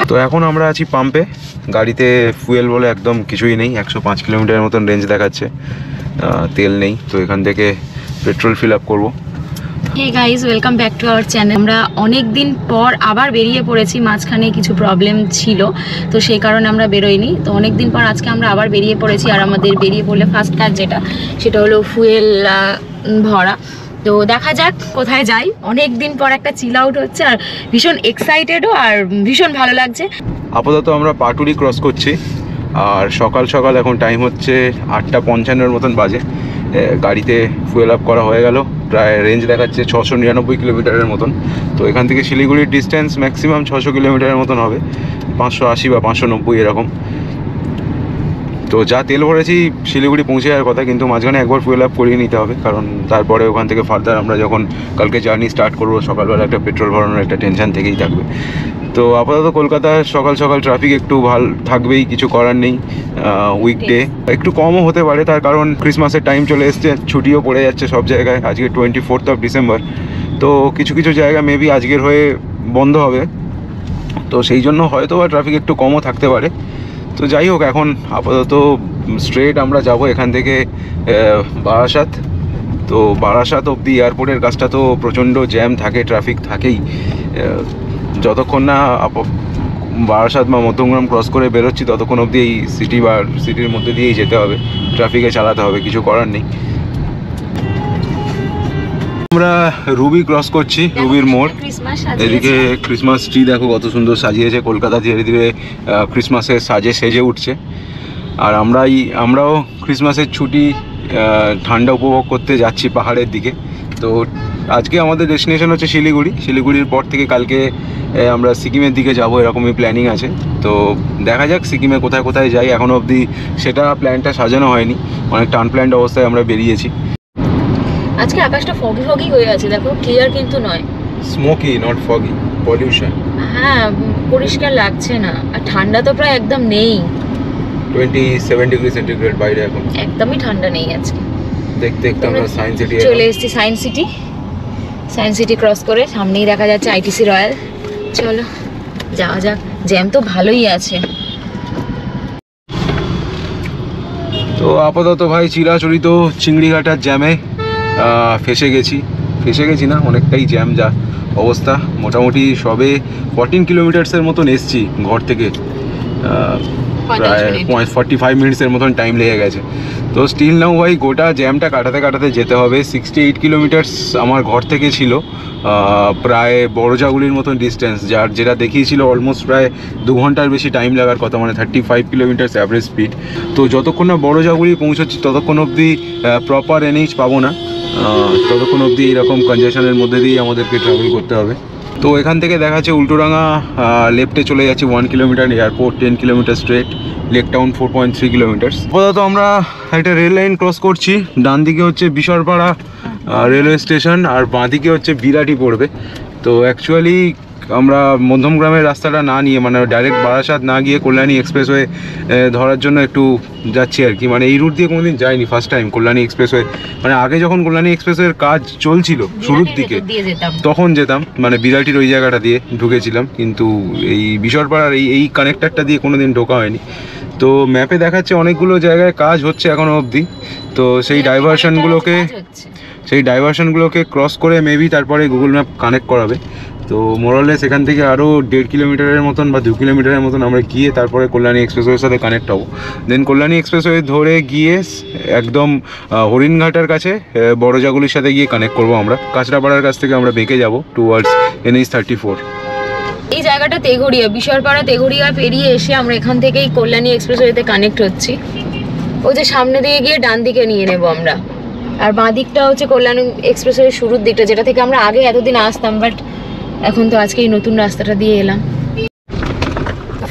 তো এখন আমরা আছি পাম্পে, গাড়িতে ফুয়েল বলে একদম কিছুই নেই, 105 কিলোমিটারের মতন রেঞ্জ দেখাচ্ছে, তেল নেই। তো এখান থেকে পেট্রোল ফিল আপ করবো। Hey guys, welcome back to our channel. আমরা অনেক দিন পর আবার বেরিয়ে পড়েছি, মাঝখানে কিছু প্রবলেম ছিল তো সেই কারণে আমরা বেরোইনি। তো অনেক দিন পর আজকে আমরা আবার বেরিয়ে পড়েছি, আর আমাদের বেরিয়ে পড়লে ফার্স্ট কাজ সেটা হলো ফুয়েল ভরা। তো দেখা যাক কোথায় যাই। অনেক দিন পর একটা চিল আউট হচ্ছে, আর ভীষণ এক্সাইটেডও, আর ভীষণ ভালো লাগছে। আপাতত আমরা পাটুলি ক্রস করছি, আর সকাল সকাল এখন টাইম হচ্ছে 8:55 মতন বাজে। গাড়িতে ফুয়েল আপ করা হয়ে গেল, প্রায় রেঞ্জ দেখাচ্ছে 699 কিলোমিটারের মতন। তো এখান থেকে শিলিগুড়ির ডিস্টেন্স ম্যাক্সিমাম 600 কিলোমিটারের মতন হবে, 580 বা 590 এরকম। তো যা তেল ভরেছি শিলিগুড়ি পৌঁছে যাওয়ার কথা, কিন্তু মাঝখানে একবার ফুয়েল আপ করিয়ে নিতে হবে, কারণ তারপরে ওখান থেকে ফার্দার আমরা যখন কালকে জার্নি স্টার্ট করবো, সকালবেলা একটা পেট্রোল ভরানোর একটা টেনশন থেকেই থাকবে। তো আপাতত কলকাতায় সকাল সকাল ট্রাফিক একটু ভালো থাকবেই, কিছু করার নেই। উইকডে একটু কমও হতে পারে, তার কারণ ক্রিসমাসের টাইম চলে এসছে, ছুটিও পড়ে যাচ্ছে সব জায়গায়। আজকে 24 ডিসেম্বর, তো কিছু কিছু জায়গা মেবি আজকের হয়ে বন্ধ হবে, তো সেই জন্য হয়তো বা ট্রাফিক একটু কমও থাকতে পারে। তো যাই হোক, এখন আপাতত স্ট্রেট আমরা যাব এখান থেকে বারাসাত। তো বারাসাত অবধি এয়ারপোর্টের কাজটা তো প্রচণ্ড জ্যাম থাকে, ট্রাফিক থাকেই। যতক্ষণ না বারাসাত বা মধ্যমগ্রাম ক্রস করে বেরোচ্ছি ততক্ষণ অবধি এই সিটি বা সিটির মধ্যে দিয়েই যেতে হবে, ট্রাফিকে চালাতে হবে, কিছু করার নেই। আমরা রুবি ক্রস করছি, রুবির মোড়। এদিকে ক্রিসমাস ট্রি দেখো কত সুন্দর সাজিয়েছে, কলকাতা ধীরে ধীরে ক্রিসমাসের সাজে সেজে উঠছে। আর আমরাও ক্রিসমাসের ছুটি ঠান্ডা উপভোগ করতে যাচ্ছি পাহাড়ের দিকে। তো আজকে আমাদের ডেস্টিনেশন হচ্ছে শিলিগুড়ি। শিলিগুড়ির পর থেকে কালকে আমরা সিকিমের দিকে যাব, এরকমই প্ল্যানিং আছে। তো দেখা যাক সিকিমে কোথায় কোথায় যাই, এখনও অবধি সেটা প্ল্যানটা সাজানো হয়নি, অনেক আনপ্ল্যান্ড অবস্থায় আমরা বেরিয়েছি। আজকে আকাশটা ফগি ফগি হয়ে আছে, দেখো, ক্লিয়ার কিন্তু নয়। Smoky, not foggy, pollution. হ্যাঁ, পরিষ্কার লাগছে না, আর ঠান্ডা তো প্রায় একদম নেই। 27 ডিগ্রি সেন্টিগ্রেড বাইরে এখন, একদমই ঠান্ডা নেই আজকে। দেখতে দেখতে আমরা সায়েন্স সিটি চলে এসেছি। সায়েন্স সিটি ক্রস করে সামনেই দেখা যাচ্ছে আইটিসি রয়্যাল। চলো যাওয়া যাক। জ্যাম তো ভালোই আছে। তো আপাতত ভাই চিরাচরিত চিংড়িঘাটার জ্যামে ফেসে গেছি না, অনেকটাই জ্যাম যা অবস্থা। মোটামুটি সবে 14 কিলোমিটার্সের মতন এসছি ঘর থেকে, প্রায় 45 মিনিটসের মতন টাইম লেগে গেছে। তো স্টিল নাও ভাই গোটা জ্যামটা কাটাতে কাটাতে যেতে হবে। 68 কিলোমিটার্স আমার ঘর থেকে ছিল, প্রায় বড়জাগুলির মতন ডিস্টেন্স, যেটা দেখিয়েছিল অলমোস্ট প্রায় 2 ঘন্টার বেশি টাইম লাগার কথা, মানে 35 কিলোমিটার্স অ্যাভারেজ স্পিড। তো যতক্ষণ না বড়জাগুলি পৌঁছচ্ছি ততক্ষণ অবধি প্রপার এনএইচ পাবো না, ততক্ষণ অবধি এরকম কনজেশনের মধ্যে দিয়েই আমাদেরকে ট্রাভেল করতে হবে। তো এখান থেকে দেখা যাচ্ছে উল্টোডাঙা লেফটে চলে যাচ্ছে 1 kilometre, airport 10 kilometre straight, lake town 4.3 kilometres. আপাতত আমরা একটা রেল লাইন ক্রস করছি, ডান দিকে হচ্ছে বিশরপাড়া রেলওয়ে স্টেশন, আর বাঁ দিকে হচ্ছে বিরাটি পড়বে। তো অ্যাকচুয়ালি আমরা মধ্যমগ্রামের রাস্তাটা না নিয়ে, মানে ডাইরেক্ট বারাসাত না গিয়ে কল্যাণী এক্সপ্রেসওয়ে ধরার জন্য একটু যাচ্ছি আর কি। মানে এই রুট দিয়ে কোনোদিন যাইনি, ফার্স্ট টাইম কল্যাণী এক্সপ্রেসওয়ে। মানে আগে যখন কল্যাণী এক্সপ্রেসওয়ের কাজ চলছিল শুরুর দিকে তখন যেতাম, মানে বিরাটির ওই জায়গাটা দিয়ে ঢুকেছিলাম, কিন্তু এই বিশরপাড়ার এই কানেক্টারটা দিয়ে কোনোদিন ঢোকা হয়নি। তো ম্যাপে দেখাচ্ছে অনেকগুলো জায়গায় কাজ হচ্ছে এখনও অবধি। তো সেই ডাইভারশনগুলোকে ক্রস করে মেবি তারপরে গুগল ম্যাপ কানেক্ট করাবে। তো মোরালেস এখান থেকে আরও 1.5 কিলোমিটারের মতন বা 2 কিলোমিটারের মতন আমরা গিয়ে তারপরে কল্যাণী এক্সপ্রেসওয়ের সাথে কানেক্ট হবো। দেন কল্যাণী এক্সপ্রেসওয়ে ধরে গিয়ে একদম হরিণঘাটার কাছে বড়জাগুলির সাথে গিয়ে কানেক্ট করবো আমরা। কাঁচরাপাড়ার কাছ থেকে আমরা বেঁকে যাব টুয়ার্ডস NH 34। এই জায়গাটা তেঘড়িয়া, বিশরপাড়া তেঘড়িয়া পেরিয়ে এসে আমরা এখান থেকেই কল্যাণী এক্সপ্রেসওয়েতে কানেক্ট হচ্ছি। ওই যে সামনে দিয়ে গিয়ে ডান দিকে নিয়ে নেব আমরা, আর বাঁ দিকটা হচ্ছে কল্যাণী এক্সপ্রেসওয়ের শুরুর দিকটা, যেটা থেকে আমরা আগে এতদিন আসতাম, বাট এখন তো আজকে এই নতুন রাস্তাটা দিয়ে এলাম।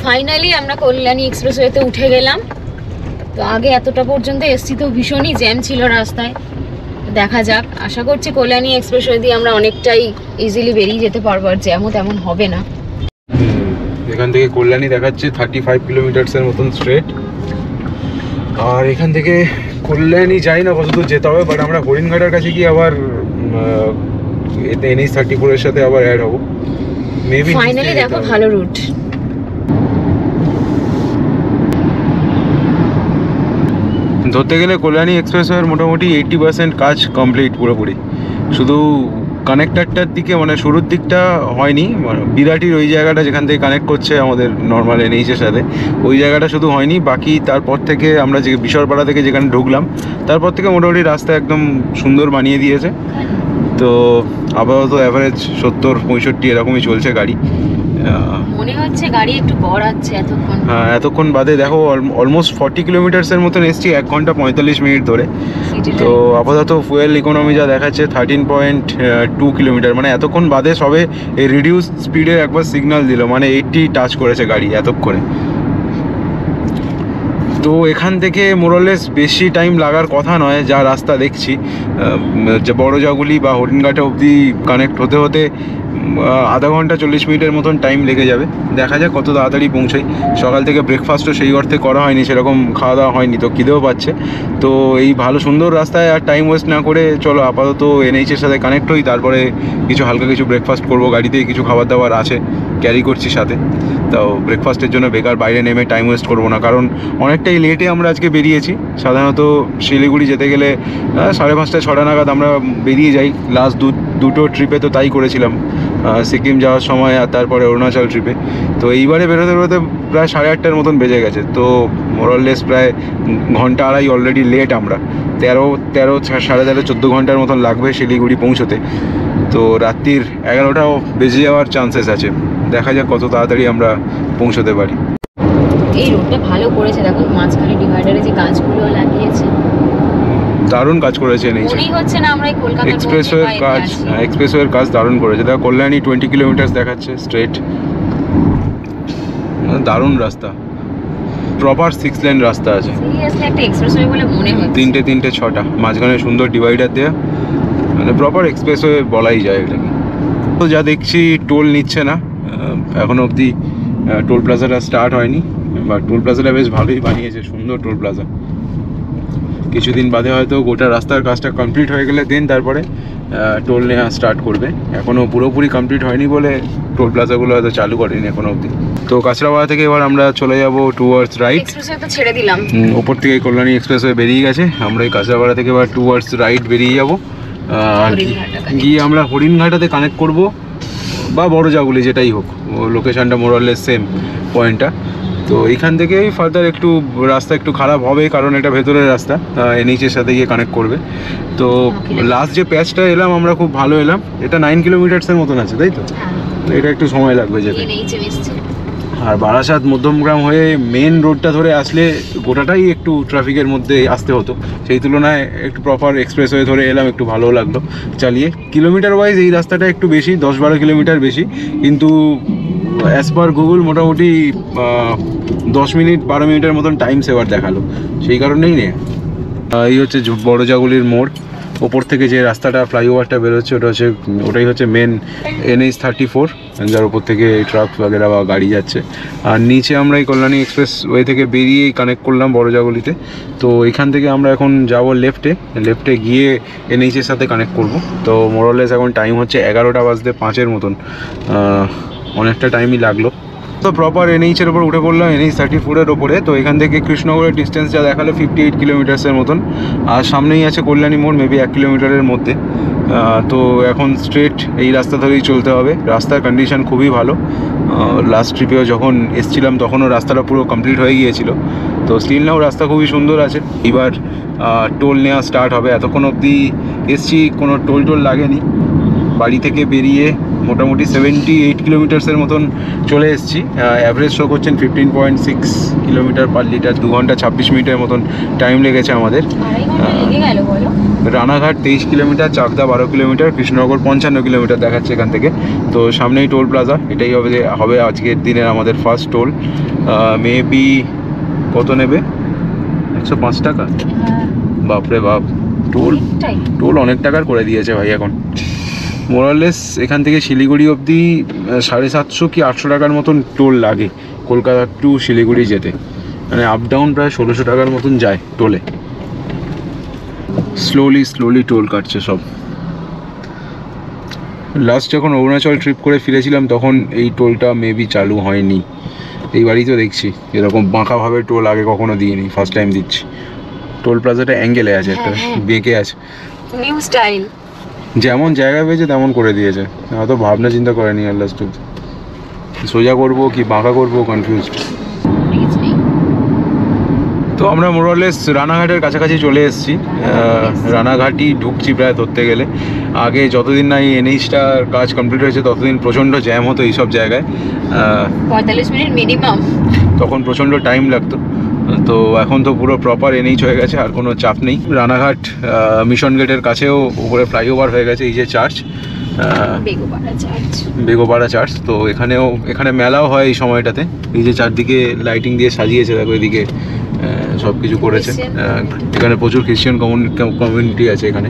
ফাইনালি আমরা কল্যাণী এক্সপ্রেসওয়েতে উঠে গেলাম। তো আগে এতটা পর্যন্ত এসছি তো ভীষণই জ্যাম ছিল রাস্তায়। দেখা যাক, আশা করছি কল্যাণী এক্সপ্রেসওয়ে দিয়ে আমরা অনেকটাই ইজিলি বেরিয়ে যেতে পারবো, আর জ্যামও তেমন হবে না। এখান থেকে কল্যাণী দেখাচ্ছে 35 কিলোমিটার্সের মতন স্ট্রেট, আর এখান থেকে কল্যাণী যাই না কতদূর যেতে হবে, বাট আমরা হরিণঘাটার কাছে গিয়ে আবার NH 34 এর সাথে আবার অ্যাড হবো মেবি। ফাইনালি দেখো ভালো রুট। ধরতে গেলে কল্যাণী এক্সপ্রেসওয়ের মোটামুটি 80% কাজ কমপ্লিট পুরোপুরি। শুধু কানেক্টারটার দিকে মানে শুরুর দিকটা হয়নি, বিরাটির ওই জায়গাটা যেখান থেকে কানেক্ট করছে আমাদের নর্মাল এনএইচের সাথে, ওই জায়গাটা শুধু হয়নি। বাকি তারপর থেকে আমরা যে বিশরপাড়া থেকে যেখানে ঢুকলাম তারপর থেকে মোটামুটি রাস্তা একদম সুন্দর বানিয়ে দিয়েছে। তো আপাতত অ্যাভারেজ 70-65 এরকমই চলছে গাড়ি। মনে হচ্ছে গাড়ি একটু গড়াচ্ছে এতক্ষণ। হ্যাঁ, এতক্ষণ বাদে দেখো অলমোস্ট 40 কিলোমিটার্সের মতন এসছি 1 ঘন্টা 45 মিনিট ধরে। তো আপাতত ফুয়েল ইকোনমি যা দেখাচ্ছে 13.2 কিলোমিটার, মানে এতক্ষণ বাদে সবে এই রিডিউস স্পিডের একবার সিগন্যাল দিল, মানে 80 টাচ করেছে গাড়ি এতক্ষণে। তো এখান থেকে মোরলেস বেশি টাইম লাগার কথা নয় যা রাস্তা দেখছি। যে বড়জাগুলি বা হরিণঘাটা অবধি কানেক্ট হতে হতে আধা ঘন্টা 40 মিনিটের মতন টাইম লেগে যাবে। দেখা যাক কত তাড়াতাড়ি পৌঁছাই। সকাল থেকে ব্রেকফাস্টও সেই অর্থে করা হয়নি, সেরকম খাওয়া দাওয়া হয়নি, তো খিদেও পাচ্ছে। তো এই ভালো সুন্দর রাস্তায় আর টাইম ওয়েস্ট না করে চলো আপাতত এনএইচের সাথে কানেক্ট হই, তারপরে কিছু হালকা কিছু ব্রেকফাস্ট করবো। গাড়িতেই কিছু খাবার দাবার আছে, ক্যারি করছি সাথে। তো ব্রেকফাস্টের জন্য বেকার বাইরে নেমে টাইম ওয়েস্ট করবো না, কারণ অনেকটাই লেটে আমরা আজকে বেরিয়েছি। সাধারণত শিলিগুড়ি যেতে গেলে 5:30-6টা নাগাদ আমরা বেরিয়ে যাই। লাস্ট দুটো ট্রিপে তো তাই করেছিলাম, সিকিম যাওয়ার সময় আর তারপরে অরুণাচল ট্রিপে। তো এইবারে বেরোতে বেরোতে প্রায় 8:30টার মতন বেজে গেছে। তো মোরলেস প্রায় ঘন্টা আড়াই অলরেডি লেট আমরা। 13 সাড়ে 13 14 ঘন্টার মতন লাগবে শিলিগুড়ি পৌঁছতে। তো রাত্রির 11টাও বেজে যাওয়ার চান্সেস আছে। দেখা যাক কত তাড়াতাড়ি আমরা পৌঁছতে পারি। এই রোডটা ভালো করেছে, দেখো মাঝখানে ডিভাইডারে যে গাছগুলো লাগিয়েছে, দারুণ কাজ করেছে এনএইচে। মনেই হচ্ছে না আমরা এই কলকাতা এক্সপ্রেসওয়ের কাজ, এক্সপ্রেসওয়ের কাজ দারুণ করেছে। দেখো কল্যাণী 20 কিলোমিটার দেখাচ্ছে স্ট্রেট। দারুণ রাস্তা, প্রপার 6 লেন রাস্তা আছে। সিরিয়াসলি একটা এক্সপ্রেসওয়ে বলে মনে হচ্ছে। 3টে 6টা, মাঝখানে সুন্দর ডিভাইডার দেয়া, মানে প্রপার এক্সপ্রেসওয়ে বলাই যায় এটাকে। তো যা দেখছি টোল নিচ্ছে না এখনো অবধি, টোল প্লাজাটা স্টার্ট হয়নি। বা টোল প্লাজাটা বেশ ভালোই বানিয়েছে, সুন্দর টোল প্লাজা। কিছুদিন বাদে হয়তো গোটা রাস্তার কাজটা কমপ্লিট হয়ে গেলে দেন তারপরে টোল নেওয়া স্টার্ট করবে। এখনও পুরোপুরি কমপ্লিট হয়নি বলে টোল প্লাজাগুলো হয়তো চালু করেনি এখনো অবধি। তো কাঁচরাপাড়া থেকে এবার আমরা চলে যাব টুয়ার্ডস রাইট। এক্সপ্রেসওয়ে তো ছেড়ে দিলাম, ওপর থেকে কল্যাণী এক্সপ্রেসওয়ে বেরিয়ে গেছে। আমরা এই কাঁচরাপাড়া থেকে এবার টুয়ার্ডস রাইট বেরিয়ে যাব, গিয়ে আমরা হরিণঘাটাতে কানেক্ট করব বা বড়জাগুলি, যেটাই হোক। লোকেশানটা মোরলেস সেম পয়েন্টটা। তো এইখান থেকেই ফার্দার একটু রাস্তা একটু খারাপ হবে, কারণ এটা ভেতরের রাস্তা, এনএইচের সাথে গিয়ে কানেক্ট করবে। তো লাস্ট যে প্যাচটা এলাম আমরা খুব ভালো এলাম, এটা 9 কিলোমিটার্সের মতন আছে, তাই তো? এটা একটু সময় লাগবে যেতে। আর বারাসাত মধ্যমগ্রাম হয়ে মেন রোডটা ধরে আসলে গোটাটাই একটু ট্রাফিকের মধ্যে আসতে হতো, সেই তুলনায় একটু প্রপার এক্সপ্রেসওয়ে ধরে এলাম, একটু ভালোও লাগলো চালিয়ে। কিলোমিটার ওয়াইজ এই রাস্তাটা একটু বেশি, 10-12 কিলোমিটার বেশি, কিন্তু অ্যাজ পার গুগল মোটামুটি 10-12 মিনিটের মতন টাইম সেভার দেখালো, সেই কারণেই নে। এই হচ্ছে বড়জাগুলির মোড়। ওপর থেকে যে রাস্তাটা ফ্লাইওভারটা বেরোচ্ছে ওটাই হচ্ছে মেন NH 34, যার ওপর থেকে ট্রাক বাগেরা বা গাড়ি যাচ্ছে। আর নিচে আমরা এই কল্যাণী এক্সপ্রেস ওয়ে থেকে বেরিয়েই কানেক্ট করলাম বড়জাগুলিতে। তো এখান থেকে আমরা এখন যাব লেফটে গিয়ে NH-এর সাথে কানেক্ট করব। তো মোরলেস এখন টাইম হচ্ছে 11:05 মতন, অনেকটা টাইমই লাগলো। তো প্রপার NH-এর ওপর উঠে পড়লাম, NH 34-এর ওপরে। তো এখান থেকে কৃষ্ণনগরের ডিস্টেন্স যা দেখালো 58 কিলোমিটার্সের মতন। আর সামনেই আছে কল্যাণী মোড়, মেবি 1 কিলোমিটারের মধ্যে। তো এখন স্ট্রেট এই রাস্তা ধরেই চলতে হবে। রাস্তার কন্ডিশন খুবই ভালো। লাস্ট ট্রিপেও যখন এসছিলাম তখনও রাস্তাটা পুরো কমপ্লিট হয়ে গিয়েছিল। তো স্টিল নাও রাস্তা খুবই সুন্দর আছে। এবার টোল নেওয়া স্টার্ট হবে। এতক্ষণ অবধি এসছি, কোনো টোল লাগেনি। বাড়ি থেকে বেরিয়ে মোটামুটি 78 কিলোমিটার্সের মতন চলে এসেছি। অ্যাভারেজ শো করছেন 15.6 কিলোমিটার পার লিটার। 2 ঘন্টা 26 মিনিটের মতন টাইম লেগেছে আমাদের। Ranaghat 23 kilometre, Chakdah 12 kilometre, Krishnanagar 55 kilometre দেখাচ্ছে এখান থেকে। তো সামনেই টোল প্লাজা, এটাই হবে আজকের দিনের আমাদের ফার্স্ট টোল। মেবি কত নেবে? 105 টাকা। বাপরে বাপ, টোল অনেক টাকার করে দিয়েছে ভাই এখন। মোরালেস এখান থেকে শিলিগুড়ি অবধি 750 কি 800 টাকার মতন টোল লাগে কলকাতা টু শিলিগুড়ি যেতে, মানে আপ ডাউন প্রায় 1600 টাকার মতন যায় টোলে। স্লোলি টোল কাটছে সব। লাস্ট যখন অরুণাচল ট্রিপ করে ফিরেছিলাম তখন এই টোলটা মেবি চালু হয়নি। এইবারই তো দেখছি এরকম বাঁকাভাবে টোল আগে কখনো দিইনি, ফার্স্ট টাইম দিচ্ছি। টোল প্লাজাটা অ্যাঙ্গেলে আছে, একটা বেঁকে আছে, নিউ স্টাইল। যেমন জায়গা পেয়েছে তেমন করে দিয়েছে, অত ভাবনা চিন্তা করেনি। আর লাস্ট সোজা করবো কি বাঁকা করবো কনফিউজড। তো আমরা মোরলেস রানাঘাটের কাছাকাছি চলে এসেছি। রানাঘাটই ঢুকছি প্রায় ধরতে গেলে। আগে যতদিন না এই এনএইচটার কাজ কমপ্লিট হয়েছে ততদিন প্রচণ্ড জ্যাম হতো এইসব জায়গায়, 45 মিনিট মিনিমাম, তখন প্রচণ্ড টাইম লাগতো। তো এখন তো পুরো প্রপার এনএইচ হয়ে গেছে, আর কোনো চাপ নেই। রানাঘাট মিশন গেটের কাছেও উপরে ফ্লাইওভার হয়ে গেছে, এই যে চার্চ, বেগোপাড়া চার্চ। তো এখানে মেলাও হয় এই সময়টাতে। এই যে চারদিকে লাইটিং দিয়ে সাজিয়েছে, দেখো এদিকে সব কিছু করেছে। এখানে প্রচুর খ্রিস্টান কমিউনিটি আছে এখানে।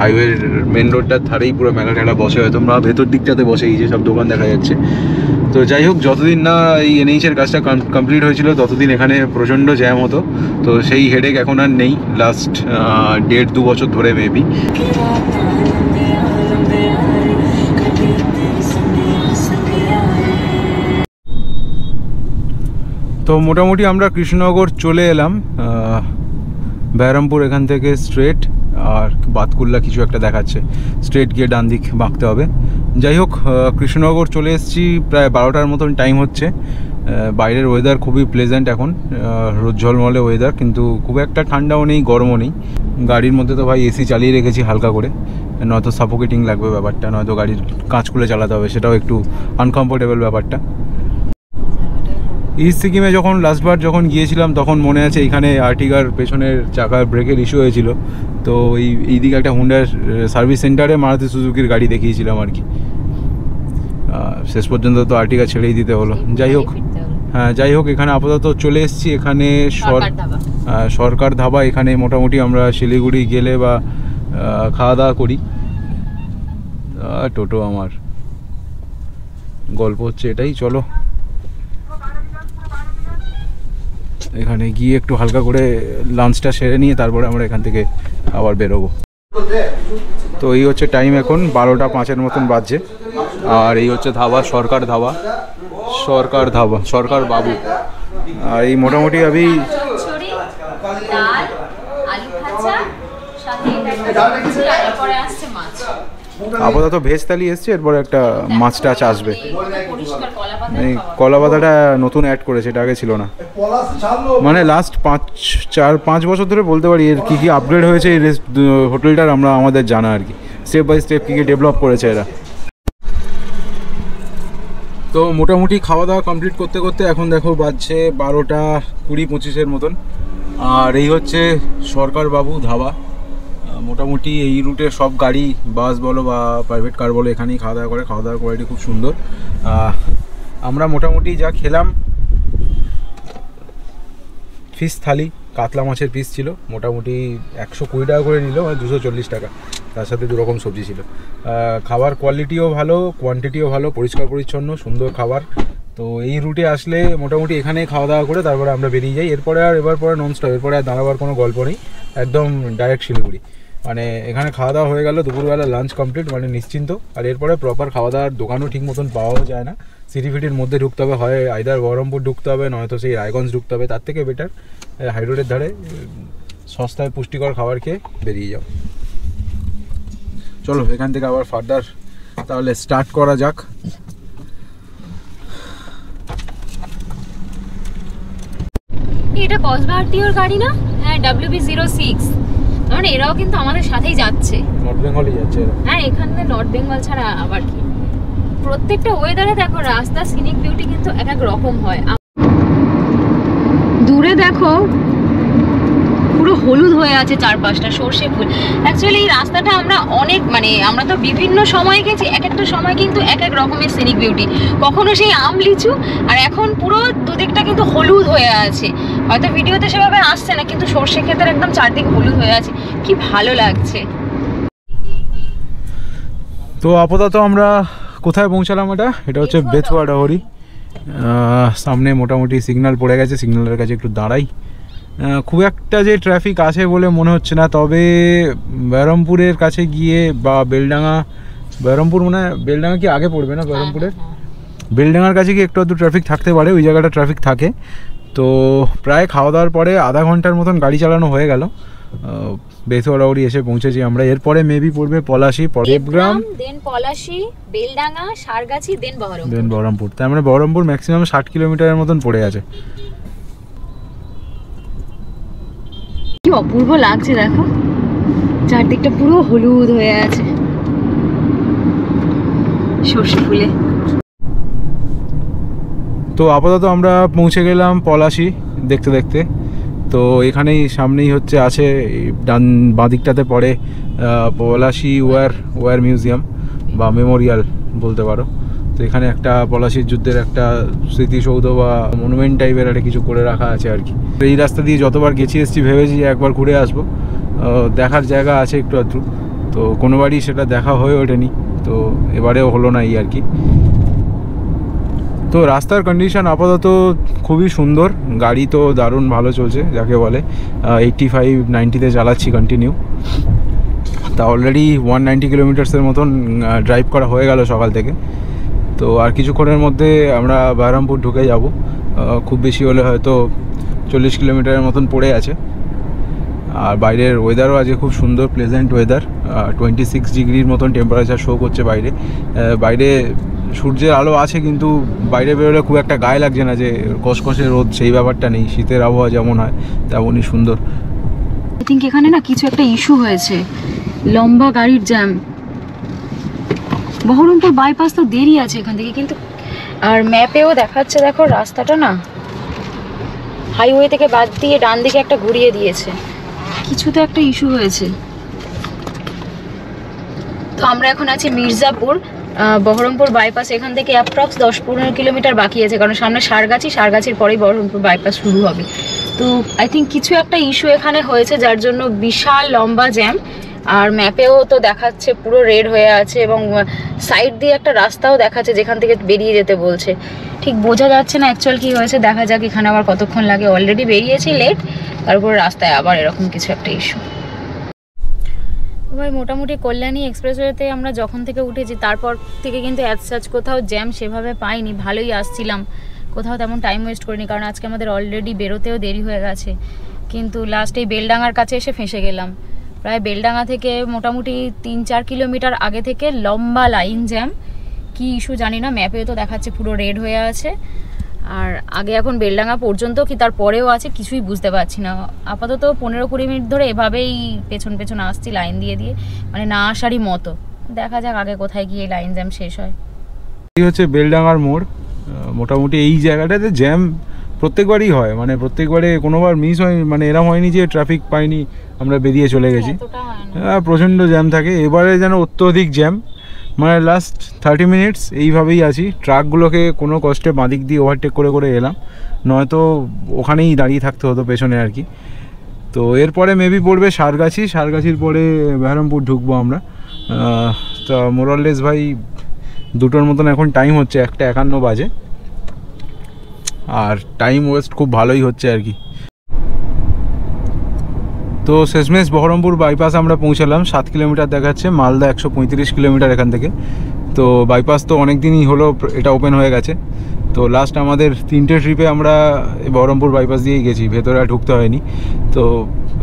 হাইওয়ের মেন রোডটার ধারেই পুরো মেলা টেলা বসে, হয়তো আমরা ভেতর দিকটাতে বসে, এই যে সব দোকান দেখা যাচ্ছে। তো যাই হোক, যতদিন না এই এনএইচের কাজটা কমপ্লিট হয়েছিল ততদিন এখানে প্রচণ্ড জ্যাম হতো। তো সেই হেডেক এখন আর নেই, লাস্ট 1.5-2 বছর ধরে মেবি। তো মোটামুটি আমরা কৃষ্ণনগর চলে এলাম। বেহরামপুর এখান থেকে স্ট্রেট, আর বাতকুল্লা কিছু একটা দেখাচ্ছে, স্ট্রেট গিয়ে ডান দিক বাঁকতে হবে। যাই হোক, কৃষ্ণনগর চলে এসেছি, প্রায় 12টার মতন টাইম হচ্ছে। বাইরের ওয়েদার খুবই প্লেজেন্ট এখন, রোদ ঝলমলে ওয়েদার, কিন্তু খুব একটা ঠান্ডাও নেই গরমও নেই। গাড়ির মধ্যে তো ভাই এসি চালিয়ে রেখেছি হালকা করে, নয়তো সাফোকেটিং লাগবে ব্যাপারটা, নয়তো গাড়ির কাঁচ খুলে চালাতে হবে, সেটাও একটু আনকমফোর্টেবল ব্যাপারটা। ইস্ট সিকিমে যখন লাস্টবার গিয়েছিলাম তখন মনে আছে এইখানে আর্টিগার পেছনের চাকার ব্রেকের ইস্যু হয়েছিল। তো এইদিকে একটা হুন্ডার সার্ভিস সেন্টারে মারুতি সুজুকির গাড়ি দেখিয়েছিলাম আর কি। শেষ পর্যন্ত তো আর্টিগা ছেড়েই দিতে হলো। যাই হোক এখানে আপাতত চলে এসেছি। এখানে সরকার ধাবা, এখানে মোটামুটি আমরা শিলিগুড়ি গেলে বা খাওয়া দাওয়া করি। টোটো আমার গল্প হচ্ছে এটাই, চলো এখানে গিয়ে একটু হালকা করে লাঞ্চটা সেরে নিয়ে তারপরে আমরা এখান থেকে আবার বেরোবো। তো এই হচ্ছে টাইম, এখন 12টা 5-এর মতন বাজছে। আর এই হচ্ছে ধাবা, সরকার বাবু। আর এই মোটামুটি আমি আপাতত ভেজ থালি এসছে, এরপরে একটা মাছ টাছ আসবে। এই কলা পাতাটা নতুন অ্যাড করেছে, এটা আগে ছিল না। মানে লাস্ট 4-5 বছর ধরে বলতে পারি এর কী কী আপগ্রেড হয়েছে এই হোটেলটার আমাদের জানা আর কি, স্টেপ বাই স্টেপ কী কী ডেভেলপ করেছে এরা। তো মোটামুটি খাওয়া দাওয়া কমপ্লিট করতে করতে এখন দেখো বাজছে 12টা 20-25-এর মতন। আর এই হচ্ছে সরকার বাবু ধাবা। মোটামুটি এই রুটে সব গাড়ি, বাস বলো বা প্রাইভেট কার বলো, এখানেই খাওয়া দাওয়া করে। খাওয়া দাওয়ার কোয়ালিটি খুব সুন্দর। আমরা মোটামুটি যা খেলাম, ফিশ থালি, কাতলা মাছের পিস ছিল, মোটামুটি 120 টাকা করে নিল, মানে 240 টাকা। তার সাথে 2 রকম সবজি ছিল। খাবার কোয়ালিটিও ভালো, কোয়ান্টিটিও ভালো, পরিষ্কার পরিচ্ছন্ন, সুন্দর খাবার। তো এই রুটে আসলে মোটামুটি এখানেই খাওয়া দাওয়া করে তারপরে আমরা বেরিয়ে যাই। এরপরে ননস্টপ, এরপরে আর দাঁড়াবার কোনো গল্প নেই, একদম ডাইরেক্ট শিলিগুড়ি। মানে এখানে খাওয়া দাওয়া হয়ে গেল, দুপুরবেলা লাঞ্চ কমপ্লিট, মানে নিশ্চিন্ত। আর এরপরে প্রপার খাওয়া দাওয়ার দোকানও ঠিক মতন পাওয়াও যায় না। সিটি ফিটির মধ্যে ঢুকতে হবে, হয় আইদার বহরমপুর ঢুকতে হবে, নয়তো সেই রায়গঞ্জ ঢুকতে হবে। তার থেকে বেটার হাই রোডের ধারে সস্তায় পুষ্টিকর খাবার খেয়ে বেরিয়ে যাও। চলো এখান থেকে আবার ফার্দার তাহলে স্টার্ট করা যাক। এটা কসবাহাটিওর গাড়ি না? হ্যাঁ, WB06। মানে এরাও কিন্তু আমাদের সাথেই যাচ্ছে, নর্থ বেঙ্গলই যাচ্ছে। হ্যাঁ, এখান থেকে নর্থ বেঙ্গল ছাড়া আবার কি। প্রত্যেকটা ওয়েদারে দেখো রাস্তার সিনিক বিউটি কিন্তু এক এক রকম হয়। দূরে দেখো পুরো হলুদ হয়ে আছে চারপাশটা, সর্ষে ফুল। অ্যাকচুয়ালি এই রাস্তাটা আমরা তো বিভিন্ন সময় গেছি, এক একটা সময় কিন্তু এক এক রকমের সিনিক বিউটি। কখনো সেই আম লিচু, আর এখন পুরো দুদিকটা কিন্তু হলুদ হয়ে আছে। হয়তো ভিডিওতে সেভাবে আসছে না, কিন্তু সর্ষে ক্ষেতের একদম চারদিকে হলুদ হয়ে আছে, কি ভালো লাগছে। তো আপাতত আমরা কোথায় পৌঁছালাম? এটা হচ্ছে বেথুয়া ডাহরি। সামনে মোটামুটি সিগন্যাল পড়ে গেছে, সিগন্যালের কাছে একটু দাঁড়াই। খুব একটা যে ট্রাফিক আছে বলে মনে হচ্ছে না, তবে বেহরমপুরের কাছে গিয়ে বা বেহরমপুর মনে হয় বেলডাঙা কি আগে পড়বে না বেহরমপুরের? বেলডাঙার কাছে গিয়ে একটু ট্রাফিক থাকতে পারে, ওই জায়গাটা ট্রাফিক থাকে। তো প্রায় খাওয়া দাওয়ার পরে আধা ঘন্টার মতন গাড়ি চালানো হয়ে গেল, বেথুয়ারাউড়ি এসে পৌঁছেছি আমরা। এরপরে মেবি পড়বে পলাশি, দেবগ্রাম, দেন পলাশি, বেলডাঙ্গা, সারগাছি, দেন বহরমপুর। তার মানে বহরমপুর ম্যাক্সিমাম 60 কিলোমিটারের মতন পড়ে আছে। কি অপূর্ব লাগছে দেখো, চারদিকটা পুরো হলুদ হয়ে আছে সর্ষে ফুলে। তো আপাতত আমরা পৌঁছে গেলাম পলাশি দেখতে দেখতে। তো এখানেই সামনেই হচ্ছে আছে ডান বাঁদিকটাতে পড়ে পলাশি ওয়ার মিউজিয়াম বা মেমোরিয়াল বলতে পারো। তো এখানে একটা পলাশির যুদ্ধের একটা স্মৃতিসৌধ বা মনুমেন্ট টাইপের একটা কিছু করে রাখা আছে আর কি। এই রাস্তা দিয়ে যতবার গেছি এসছি ভেবেছি একবার ঘুরে আসবো, দেখার জায়গা আছে একটু আধটু, তো কোনোবারই সেটা দেখা হয়ে ওঠেনি, তো এবারেও হলো না এই আর কি। তো রাস্তার কন্ডিশন আপাতত খুবই সুন্দর, গাড়ি তো দারুণ ভালো চলছে যাকে বলে। 85-90-তে চালাচ্ছি কন্টিনিউ। তা অলরেডি 190 কিলোমিটার্সের মতন ড্রাইভ করা হয়ে গেল সকাল থেকে। তো আর কিছুক্ষণের মধ্যে আমরা বহরমপুর ঢুকে যাব, খুব বেশি হলে হয়তো 40 কিলোমিটারের মতন পড়ে আছে। আর বাইরের ওয়েদারও আজকে খুব সুন্দর, প্লেজেন্ট ওয়েদার। 26 ডিগ্রির মতন টেম্পারেচার শো করছে বাইরে। বাইরে সূর্যের আলো আছে কিন্তু বাইরে বেরোলে খুব একটা গায়ে লাগছে না যে কসকসে রোদ, সেই ব্যাপারটা নেই। শীতের আবহাওয়া যেমন হয় তেমনই সুন্দর। আই থিঙ্ক এখানে না কিছু একটা ইস্যু হয়েছে, লম্বা গাড়ির জ্যাম। বহরমপুর বাইপাস তো দেরি আছে এখান থেকে, কিন্তু আর ম্যাপেও দেখাচ্ছে দেখো রাস্তাটা না হাইওয়ে থেকে বাদ দিয়ে ডান দিকে একটা ঘুরিয়ে দিয়েছে। কিছু তো একটা ইস্যু হয়েছে। তো আমরা এখন আছি মির্জাপুর, বহরমপুর বাইপাস এখান থেকে অ্যাপ্রক্স 10-15 কিলোমিটার বাকি আছে, কারণ সামনে সারগাছির পরেই বহরমপুর বাইপাস শুরু হবে। তো আই থিঙ্ক কিছু একটা ইস্যু এখানে হয়েছে যার জন্য বিশাল লম্বা জ্যাম। আর ম্যাপেও তো দেখাচ্ছে পুরো রেড হয়ে আছে, এবং সাইড দিয়ে একটা রাস্তাও দেখাচ্ছে যেখান থেকে বেরিয়ে যেতে বলছে। ঠিক বোঝা যাচ্ছে না অ্যাকচুয়াল কী হয়েছে, দেখা যাক এখানে আবার কতক্ষণ লাগে। অলরেডি বেরিয়েছি লেট, তারপরে রাস্তায় আবার এরকম কিছু একটা ইস্যু। ভাই মোটামুটি কল্যাণী এক্সপ্রেসওয়েতে আমরা যখন থেকে উঠেছি তারপর থেকে কিন্তু অ্যাজ কোথাও জ্যাম সেভাবে পাইনি, ভালোই আসছিলাম, কোথাও তেমন টাইম ওয়েস্ট করিনি, কারণ আজকে আমাদের অলরেডি বেরোতেও দেরি হয়ে গেছে। কিন্তু লাস্ট এই বেলডাঙ্গার কাছে এসে ফেঁসে গেলাম। প্রায় বেলডাঙ্গা থেকে মোটামুটি 3-4 কিলোমিটার আগে থেকে লম্বা লাইন জ্যাম, কি ইস্যু জানি না, ম্যাপেও তো দেখাচ্ছে পুরো রেড হয়ে আছে। আর আগে এখন বেলডাঙ্গা পর্যন্ত কি তার পরেও আছে কিছুই বুঝতে পারছি না। আপাতত 15-20 মিনিট ধরে এভাবেই পেছন আসছি লাইন দিয়ে, মানে না আসারই মতো। দেখা যাক আগে কোথায় গিয়ে লাইন জ্যাম শেষ হয়। এই হচ্ছে বেলডাঙ্গার মোড়। মোটামুটি এই জায়গাটাতে জ্যাম প্রত্যেকবারই হয়, মানে প্রত্যেকবারে কোনোবার মিস হয়, মানে এরকম হয়নি যে ট্রাফিক পাইনি আমরা বেরিয়ে চলে গেছি। প্রচণ্ড জ্যাম থাকে, এবারে যেন অত্যধিক জ্যাম। মানে লাস্ট 30 মিনিটস এইভাবেই আছি। ট্রাকগুলোকে কোনো কষ্টে বাঁদিক দিয়ে ওভারটেক করে এলাম, নয়তো ওখানেই দাঁড়িয়ে থাকতে হতো পেছনে আর কি। তো এরপরে মেবি পড়বে সারগাছির পরে বহরমপুর ঢুকবো আমরা। তো মোরাললেস ভাই 2টোর মতন এখন টাইম হচ্ছে, 1:51 বাজে। আর টাইম ওয়েস্ট খুব ভালোই হচ্ছে আর কি। তো শেষমেশ বহরমপুর বাইপাস আমরা পৌঁছালাম। 7 কিলোমিটার দেখাচ্ছে, মালদা 135 কিলোমিটার এখান থেকে। তো বাইপাস তো অনেক দিনই হলো এটা ওপেন হয়ে গেছে। তো লাস্ট আমাদের 3টে ট্রিপে আমরা বহরমপুর বাইপাস দিয়েই গেছি, ভেতরে আর ঢুকতে হয়নি। তো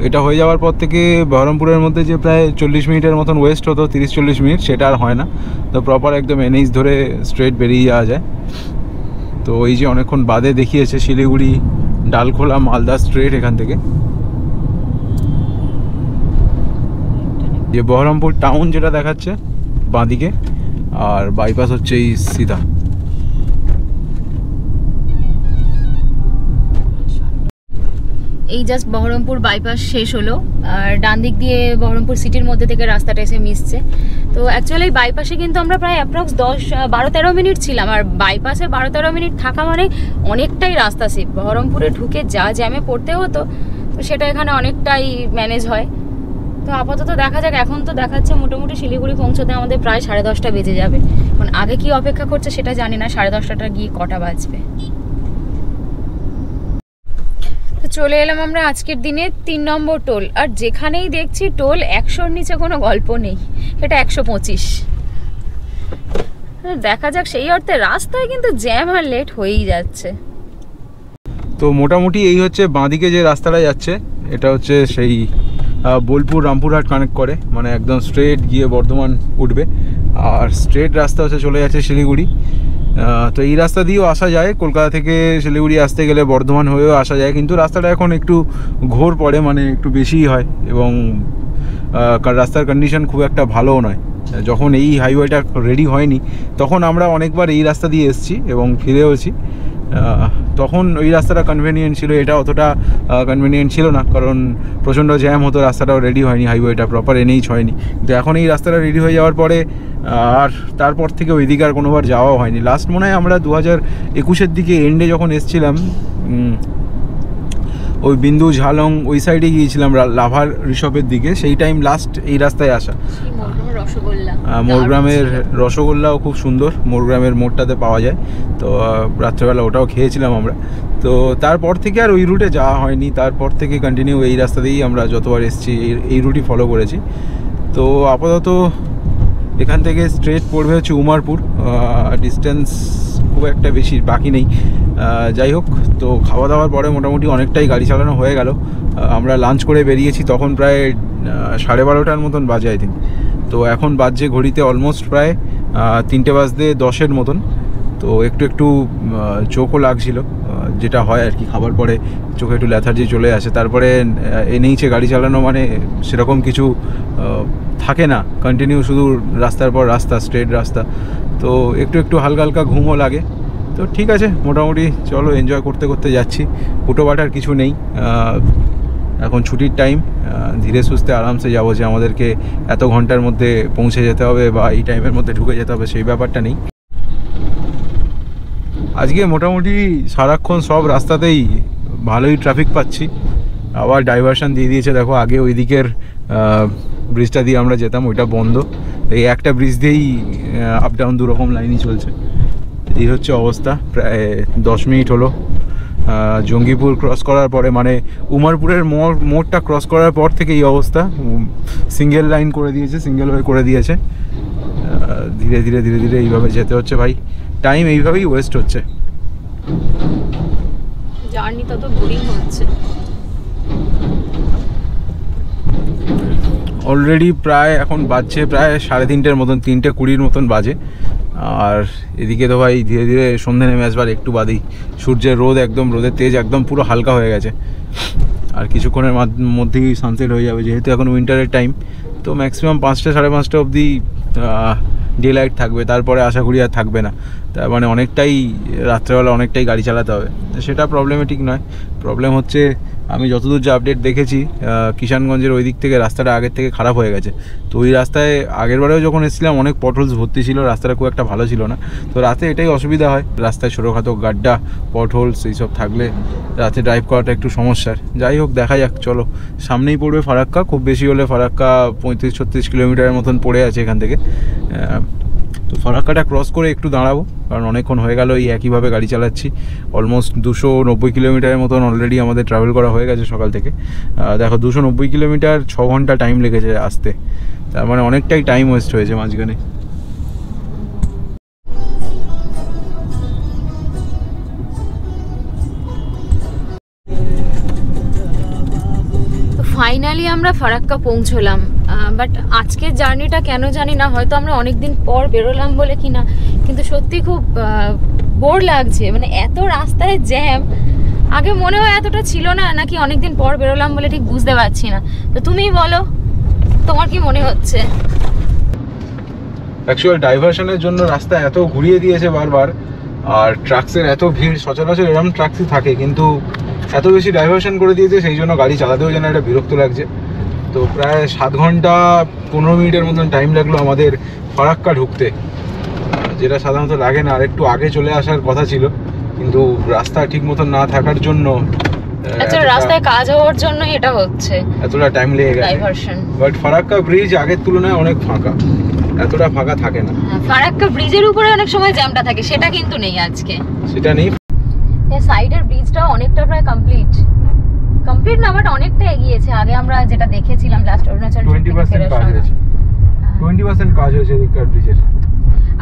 এটা হয়ে যাওয়ার পর থেকে বহরমপুরের মধ্যে যে প্রায় 40 মিনিটের মতন ওয়েস্ট হতো, 30-40 মিনিট, সেটা আর হয় না। তো প্রপার একদম এনএইচ ধরে স্ট্রেট বেরিয়ে যাওয়া যায়। তো এই যে অনেকক্ষণ বাদে দেখিয়েছে শিলিগুড়ি, ডালখোলা, মালদা স্ট্রেট এখান থেকে। যে বহরমপুর টাউন যেটা দেখাচ্ছে বাঁদিকে, আর বাইপাস হচ্ছে এই সিধা। এই জাস্ট বহরমপুর বাইপাস শেষ হলো, আর ডান দিক দিয়ে বহরমপুর সিটির মধ্যে থেকে রাস্তাটা এসে মিশছে। তো অ্যাকচুয়ালি এই বাইপাসে কিন্তু আমরা প্রায় অ্যাপ্রক্স 12-13 মিনিট ছিলাম। আর বাইপাসে 12-13 মিনিট থাকা মানে অনেকটাই রাস্তা সেভ। বহরমপুরে ঢুকে যা জ্যামে পড়তে হতো, তো সেটা এখানে অনেকটাই ম্যানেজ হয়। তো আপাতত দেখা যাক, এখন তো দেখাচ্ছে মোটামুটি শিলিগুড়ি পৌঁছতে আমাদের প্রায় 10:30 বেজে যাবে। এখন আগে কি অপেক্ষা করছে সেটা জানি না, 10:30টা গিয়ে কটা বাজবে। তো চলে এলাম আমরা আজকের দিনে 3 নম্বর টোল। আর যেখানেই দেখছি টোল 100-র নিচে কোনো গল্প নেই, এটা 125। দেখা যাক, সেই অর্থে রাস্তায় কিন্তু জ্যাম আর লেট হয়েই যাচ্ছে। তো মোটামুটি এই হচ্ছে বাঁদিকে যে রাস্তাটা যাচ্ছে, এটা হচ্ছে সেই বোলপুর রামপুরহাট কানেক্ট করে, মানে একদম স্ট্রেট গিয়ে বর্ধমান উঠবে। আর স্ট্রেট রাস্তা হচ্ছে চলে যাচ্ছে শিলিগুড়ি। তো এই রাস্তা দিয়েও আসা যায়, কলকাতা থেকে শিলিগুড়ি আসতে গেলে বর্ধমান হয়েও আসা যায়, কিন্তু রাস্তাটা এখন একটু ঘোর পড়ে, মানে একটু বেশিই হয়, এবং রাস্তার কন্ডিশন খুব একটা ভালোও নয়। যখন এই হাইওয়েটা রেডি হয়নি তখন আমরা অনেকবার এই রাস্তা দিয়ে এসেছি এবং ফিরেওছি। তখন ওই রাস্তাটা কনভেনিয়েন্ট ছিল, এটা অতটা কনভেনিয়েন্ট ছিল না, কারণ প্রচণ্ড জ্যাম হতো, রাস্তাটাও রেডি হয়নি, হাইওয়েটা প্রপার NH হয়নি। কিন্তু এখন এই রাস্তাটা রেডি হয়ে যাওয়ার পরে আর তারপর থেকে ওইদিকে আর কোনোবার যাওয়াও হয়নি। লাস্ট মনে হয় আমরা 2021-এর দিকে এন্ডে যখন এসেছিলাম, ওই বিন্দু ঝালং ওই সাইডে গিয়েছিলাম, লাভার ঋষভের দিকে, সেই টাইম লাস্ট এই রাস্তায় আসা। মোরগ্রামের রসগোল্লাও খুব সুন্দর, মোরগ্রামের মোড়টাতে পাওয়া যায়, তো রাত্রেবেলা ওটাও খেয়েছিলাম আমরা। তো তারপর থেকে আর ওই রুটে যাওয়া হয়নি, তারপর থেকে কন্টিনিউ এই রাস্তা দিয়েই আমরা যতবার এসেছি এই রুটই ফলো করেছি। তো আপাতত এখান থেকে স্ট্রেট পড়বে হচ্ছে উমারপুর, ডিস্টেন্স খুব একটা বেশি বাকি নেই। যাই হোক, তো খাওয়া দাওয়ার পরে মোটামুটি অনেকটাই গাড়ি চালানো হয়ে গেল। আমরা লাঞ্চ করে বেরিয়েছি তখন প্রায় 12:30টার মতন বাজে আই থিঙ্ক। তো এখন বাজছে ঘড়িতে অলমোস্ট প্রায় 3:10 মতন। তো একটু চোখও লাগছিল, যেটা হয় আর কি, খাবার পরে চোখে একটু ল্যাথার্জি চলে আসে। তারপরে NH-এ গাড়ি চালানো মানে সেরকম কিছু থাকে না, কন্টিনিউ শুধু রাস্তার পর রাস্তা, স্ট্রেট রাস্তা, তো একটু হালকা হালকা ঘুমও লাগে। তো ঠিক আছে, মোটামুটি চলো এনজয় করতে করতে যাচ্ছি, হুটোপাটার কিছু নেই। এখন ছুটির টাইম, ধীরে সুস্থে আরামসে যাবো, যে আমাদেরকে এত ঘন্টার মধ্যে পৌঁছে যেতে হবে বা এই টাইমের মধ্যে ঢুকে যেতে হবে সেই ব্যাপারটা নেই। আজকে মোটামুটি সারাক্ষণ সব রাস্তাতেই ভালোই ট্রাফিক পাচ্ছি। আবার ডাইভারশন দিয়ে দিয়েছে, দেখো আগে ওই দিকের ব্রিজটা দিয়ে আমরা যেতাম, ওইটা বন্ধ, এই একটা ব্রিজ দিয়েই আপ ডাউন দুরকম লাইনই চলছে। এই হচ্ছে অবস্থা। প্রায় 10 মিনিট হলো জঙ্গিপুর ক্রস করার পরে, মানে উমারপুরের মোড়টা ক্রস করার পর থেকে এই অবস্থা। সিঙ্গেল লাইন করে দিয়েছে, সিঙ্গেল ওয়ে করে দিয়েছে। ধীরে ধীরে ধীরে ধীরে এইভাবে যেতে হচ্ছে ভাই, টাইম এইভাবেই ওয়েস্ট হচ্ছে, জার্নি তত বোরিং হচ্ছে। অলরেডি প্রায় এখন বাজছে প্রায় 3:30 মতন, 3:20 মতন বাজে। আর এদিকে তো ভাই ধীরে ধীরে সন্ধে নেমে আসবার একটু বাদেই সূর্যের রোদের তেজ একদম পুরো হালকা হয়ে গেছে। আর কিছুক্ষণের মধ্যেই সানসেট হয়ে যাবে, যেহেতু এখন উইন্টারের টাইম। তো ম্যাক্সিমাম 5টা সাড়ে 5টা অবধি ডে লাইট থাকবে, তারপরে আশা করি আর থাকবে না। তার মানে অনেকটাই রাত্রেবেলা অনেকটাই গাড়ি চালাতে হবে, সেটা প্রবলেমেটিক নয়। প্রবলেম হচ্ছে আমি যতদূর যা আপডেট দেখেছি, কিষানগঞ্জের ওই দিক থেকে রাস্তাটা আগের থেকে খারাপ হয়ে গেছে। তো ওই রাস্তায় আগেরবারেও যখন এসেছিলাম অনেক পটহোলস ভর্তি ছিল, রাস্তাটা খুব একটা ভালো ছিল না। তো রাতে এটাই অসুবিধা হয়, রাস্তায় ছোটোখাটো গাড্ডা, পটহোলস এইসব থাকলে রাতে ড্রাইভ করাটা একটু সমস্যার। যাই হোক, দেখা যাক, চলো। সামনেই পড়বে ফারাক্কা, খুব বেশি হলে ফারাক্কা 35-36 কিলোমিটারের মতন পড়ে আছে এখান থেকে। তো ফারাক্কাটা ক্রস করে একটু দাঁড়াবো, কারণ অনেকক্ষণ হয়ে গেল এই একইভাবে গাড়ি চালাচ্ছি। অলমোস্ট 290 কিলোমিটারের মতন অলরেডি আমাদের ট্রাভেল করা হয়ে গেছে সকাল থেকে। দেখো 290 কিলোমিটার 6 ঘন্টা টাইম লেগেছে আসতে, তার মানে অনেকটাই টাইম ওয়েস্ট হয়েছে মাঝখানে। ফাইনালি আমরা ফারাক্কা পৌঁছলাম, বাট আজকের জার্নিটা কেন জানি না, হয়তো আমরা অনেকদিন পর বেরোলাম বলে কিনা, কিন্তু সত্যি খুব বোর লাগছে। মানে এত রাস্তায় জ্যাম, আগে মনে হয় এতটা ছিল না, নাকি অনেকদিন পর বেরোলাম বলে ঠিক বুঝতে পারছি না। তো তুমিই বলো, তোমার কি মনে হচ্ছে? অ্যাকচুয়াল ডাইভারশনের জন্য রাস্তা এত ঘুরিয়ে দিয়েছে বারবার, আর ট্রাক্সের এত ভিড়, সচরাচর এরকম ট্রাক্সই থাকে, কিন্তু এত বেশি ডাইভারশন করে দিয়েছে, সেই জন্য গাড়ি চালাতেও যেন একটা বিরক্ত লাগছে। তো প্রায় 7 ঘন্টা 15 মিনিটের মতন টাইম লাগলো আমাদের ফারাক্কা ঢুকতে, যেটা সাধারণত লাগে না। আর একটু আগে চলে আসার কথা ছিল, কিন্তু রাস্তা ঠিক মতন না থাকার জন্য, রাস্তায় কাজ হওয়ার জন্য এটা হচ্ছে, এতটা টাইম লেগে গেছে। বাট ফারাক্কা ব্রিজ আগের তুলনায় অনেক ফাঁকা, এতটা ফাঁকা থাকে না। ফারাক্কা ব্রিজের উপরে অনেক সময় জ্যামটা থাকে, সেটা কিন্তু নেই আজকে, সেটা নেই। সাইডের ব্রিজটা অনেকটা প্রায় কমপ্লিট না, বাট অনেকটা এগিয়েছে। আগে আমরা যেটা দেখেছিলাম লাস্ট অরুণাচল 20% কাজ হয়েছে, 20% কাজ হয়েছে এদিককার ব্রিজের।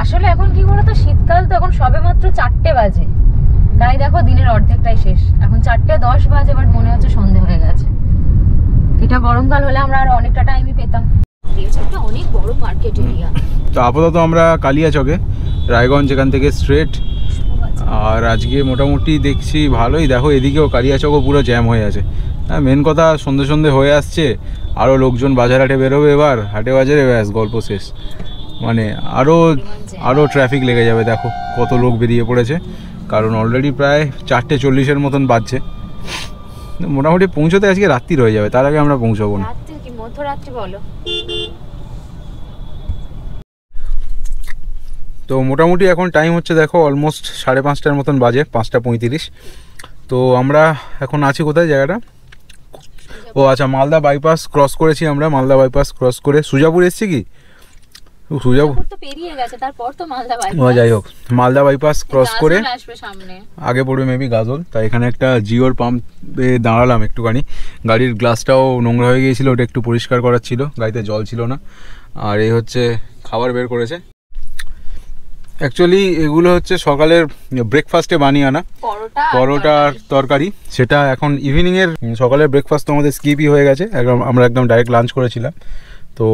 আসলে এখন কি বলতো, শীতকাল তো, এখন সবে মাত্র 4টে বাজে, তাই দেখো দিনের অর্ধেকটাই শেষ, এখন 4:10 বাজে, বাট মনে হচ্ছে সন্ধে হয়ে গেছে। এটা গরমকাল হলে আমরা আর অনেকটা টাইমই পেতাম। একটা অনেক বড় মার্কেট এরিয়া। তো আপাতত আমরা কালিয়াচকে, রায়গঞ্জ এখান থেকে স্ট্রেট। আর আজকে মোটামুটি দেখছি ভালোই, দেখো এদিকেও কালিয়াচকও পুরো জ্যাম হয়ে আছে। হ্যাঁ, মেন কথা সন্ধে সন্ধে হয়ে আসছে, আরও লোকজন বাজার হাটে বেরোবে, এবার হাটে বাজারে ব্যাস গল্প শেষ। মানে আরও ট্রাফিক লেগে যাবে। দেখো কত লোক বেরিয়ে পড়েছে, কারণ অলরেডি প্রায় 4:40 মতন বাজছে। মোটামুটি পৌঁছতে আজকে রাত্রির হয়ে যাবে, তার আগে আমরা পৌঁছাবো না। মধ্যরাত্রি বলো। তো মোটামুটি এখন টাইম হচ্ছে দেখো অলমোস্ট 5:30 মতন বাজে, 5:35। তো আমরা এখন আছি কোথায় জায়গাটা? ও আচ্ছা, মালদা বাইপাস ক্রস করেছি আমরা। মালদা বাইপাস ক্রস করে সুজাপুর এসছি কি? সুজাপুর তো পেরিয়ে গেছে, তারপর তো মালদা বাইপাস। ও যাই হোক, মালদা বাইপাস ক্রস করে আসবে সামনে, আগে পড়বে মেবি গাজল। তাই এখানে একটা জিওর পাম্পে দাঁড়ালাম একটুখানি। গাড়ির গ্লাসটাও নোংরা হয়ে গিয়েছিল, ওটা একটু পরিষ্কার করার ছিল, গাড়িতে জল ছিল না। আর এই হচ্ছে খাবার বের করেছে। অ্যাকচুয়ালি এগুলো হচ্ছে সকালের ব্রেকফাস্টে বানিয়ে আনা পরোটার তরকারি। সেটা এখন ইভিনিংয়ের, সকালের ব্রেকফাস্ট তো আমাদের স্কিপই হয়ে গেছে, আমরা একদম ডাইরেক্ট লাঞ্চ করেছিলাম। তো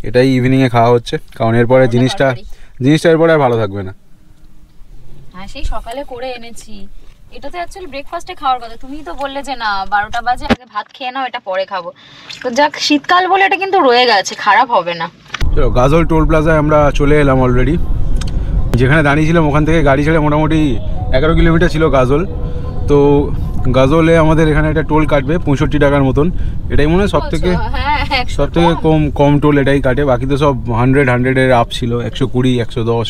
এটাই ইভিনিংয়ে খাওয়া হচ্ছে, কারণ এরপরে জিনিসটা এরপরে আর ভালো থাকবে না। হ্যাঁ, সেই সকালে করে এনেছি। এটা তো অ্যাকচুয়ালি ব্রেকফাস্টে খাওয়ার কথা, তুমিই তো বললে যে না 12টা বাজে আগে ভাত খেয়ে নাও, এটা পরে খাবো। তো যাক, শীতকাল বলে এটা কিন্তু রয়ে গেছে, খারাপ হবে না। চলো, গাজল টোল প্লাজায় আমরা চলে এলাম অলরেডি। যেখানে দাঁড়িয়েছিলাম ওখান থেকে গাড়ি ছেড়ে মোটামুটি 11 কিলোমিটার ছিল গাজল। তো গাজলে আমাদের এখানে একটা টোল কাটবে 65 টাকার মতন। এটাই মনে হয় সব থেকে কম টোল এটাই কাটে। বাকি তো সব 100-100-এর আপ ছিল, 120, 110,